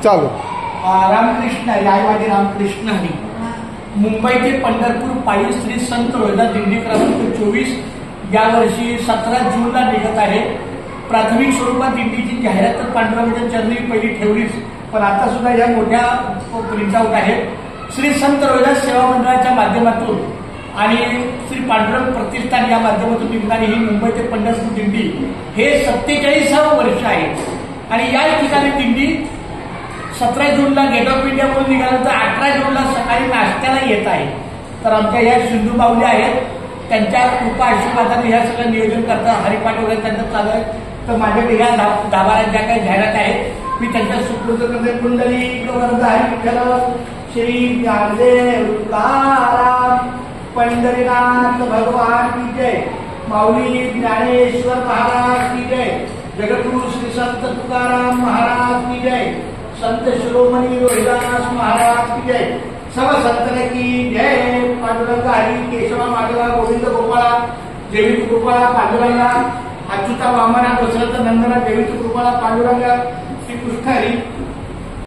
चालू. रामकृष्ण हरी, आईवाडी रामकृष्ण हरी. मुंबई ते पंढरपूर पायी श्री संत रोहिदास दिंडी क्रमांक 24 यावर्षी 17 जूनला निघत आहे. प्राथमिक स्वरूपात दिंडीची जाहिरात तर पांडुरंगाच्या चरणी पहिली ठेवलीच, पण आता सुद्धा या मोठ्या प्रिंटआउट आहेत. श्री संत रोहिदास सेवा मंडळाच्या माध्यमातून आणि श्री पांडुरंग प्रतिष्ठान या माध्यमातून निघणारी ही मुंबई ते पंढरपूर दिंडी हे 47वे वर्ष आहे. आणि या ठिकाणी दिंडी 17 जूनला गेट ऑफ इंडिया म्हणून निघाल्यानंतर 18 जूनला सकाळी नाश्त्याला येत आहे. तर आमच्या या सिंधू माऊली आहेत, त्यांच्या कृपा आशीर्वादाने ह्या सगळं नियोजन करतात, हरिपाठ वगैरे त्यांचं चालू आहे. तर माझ्याकडे ह्या 10-12 ज्या काही जाहिरात आहेत मी त्यांच्या सुपूर्द करते. कुंडली हरिविठ्ठल श्री ज्ञानदेव तुकाराम पंढरीनाथ भगवान की जय. माऊली ज्ञानेश्वर महाराज की जय. जगद्गुरु श्री संत तुकाराम महाराज की जय. संत शिरोमणी रोहिदास महाराज की जय. सर्व संतन की जय. पांडुरंग हरी केशवा माधवा गोविंद गोपाळा जयवित कृपाळा पांडुरंगा अच्युता वामना दशरथ नंदना जयवित कृपाळा पांडुरंगा श्री कृष्ण हरी.